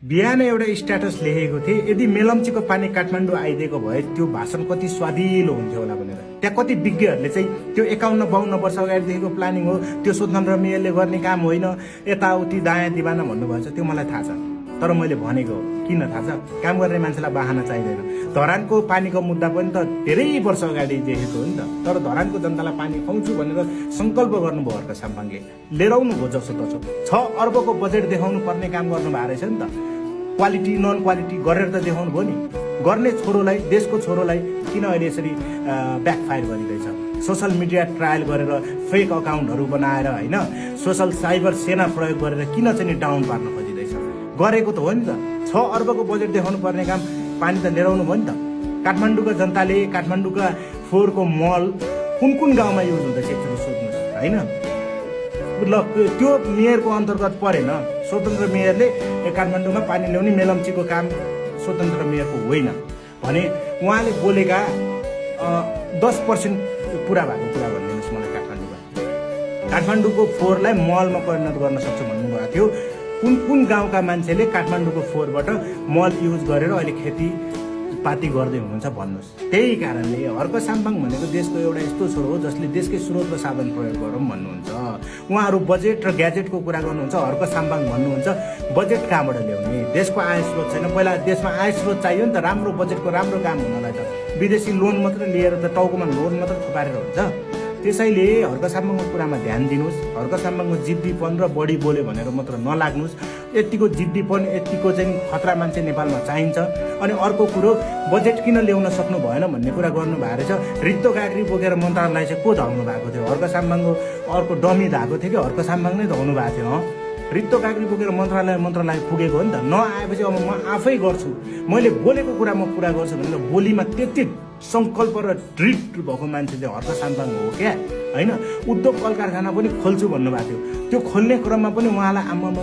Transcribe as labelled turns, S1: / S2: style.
S1: बिहान एउटा स्ट्याटस लेखेको थिएँ, यदि मेलम्चीको पानी काठमाडौँ आइदिएको भए त्यो भाषण कति स्वादिलो हुन्थ्यो होला भनेर। त्यहाँ कति विज्ञहरूले चाहिँ त्यो 51-52 वर्ष अगाडिदेखिको प्लानिङ हो, त्यो स्वतन्त्र मेयरले गर्ने काम होइन, यताउति दायाँ दिवाना भन्नुभएको छ, त्यो मलाई थाहा छ। तर मैले भनेको किन थाहा छ, काम गर्ने मान्छेलाई बाहना चाहिँदैन। धरानको पानीको मुद्दा पनि त धेरै वर्ष अगाडि देखेको हो नि त। तर धरानको जनतालाई पानी खुवाउँछु भनेर सङ्कल्प गर्नुभयो हर्क साम्पाङले, लिएर आउनुभयो जसोतसो। 6 अर्बको बजेट देखाउनु पर्ने काम गर्नुभएको रहेछ नि त। क्वालिटी नन क्वालिटी गरेर त देखाउनु भयो नि। गर्ने छोरोलाई, देशको छोरोलाई किन अहिले यसरी ब्याकफायर गरिरहेछ। सोसल मिडिया ट्रायल गरेर फेक अकाउन्टहरू बनाएर होइन, सोसल साइबर सेना प्रयोग गरेर किन चाहिँ डाउन पार्न खोजिँदैछ। गरेको त हो नि त। 6 अर्बको बजेट देखाउनु पर्ने काम पानी त लिएर आउनु भयो नि त। काठमाडौँका जनताले काठमाडौँका फोहोरको मल कुन कुन गाउँमा युज हुँदैछ एकचोटि सोध्नुहोस् होइन। ल त्यो मेयरको अन्तर्गत परेन। स्वतन्त्र मेयरले काठमाडौँमा पानी ल्याउने मेलम्चीको काम स्वतन्त्र मेयरको होइन भने उहाँले बोलेका 10% पुरा भएको कुरा भनिदिनुहोस् मलाई। काठमाडौँको फोहोरलाई मलमा परिणत गर्न सक्छ भन्नुभएको थियो। कुन कुन गाउँका मान्छेले काठमाडौँको फोहोरबाट मल युज गरेर अहिले खेतीपाती गर्दै हुनुहुन्छ भन्नुहोस्। त्यही कारणले हर्क साम्पाङ भनेको देशको एउटा यस्तो छोरो हो जसले देशकै स्रोत र साधन प्रयोग गरौँ भन्नुहुन्छ। उहाँहरू बजेट र ग्याजेटको कुरा गर्नुहुन्छ, हर्क साम्पाङ भन्नुहुन्छ बजेट कहाँबाट ल्याउने, देशको आय स्रोत छैन। पहिला देशमा आय स्रोत चाहियो नि त, राम्रो बजेटको राम्रो काम हुनलाई त। विदेशी लोन मात्रै लिएर त टाउकोमा लोन मात्रै थुपारेर हुन्छ। त्यसैले हर्क साम्पाङको कुरामा ध्यान दिनुहोस्। हर्क साम्पाङको जिद्दीपन र बढी बोल्यो भनेर मात्र नलाग्नुहोस्। यतिको जिद्दीपन, यतिको चाहिँ खतरा मान्छे नेपालमा चाहिन्छ। अनि अर्को कुरो, बजेट किन ल्याउन सक्नु भएन भन्ने कुरा गर्नुभएको रहेछ। रित्तो काँक्री बोकेर मन्त्रालय चाहिँ को धाउनु भएको थियो? हर्क साम्पाङको अर्को डमी धाएको थियो कि हर्क साम्पाङ नै धाउनु भएको थियो? रित्तो काँक्री बोकेर मन्त्रालय पुगेको हो नि त। नआएपछि अब म आफै गर्छु, मैले बोलेको कुरा म पुरा गर्छु भनेर बोलीमा त्यति सङ्कल्प र दृढ भएको मान्छे चाहिँ हर्क साम्पाङ हो क्या होइन। उद्योग कल कारखाना पनि खोल्छु भन्नुभएको थियो। त्यो खोल्ने क्रममा पनि उहाँलाई आम्मामा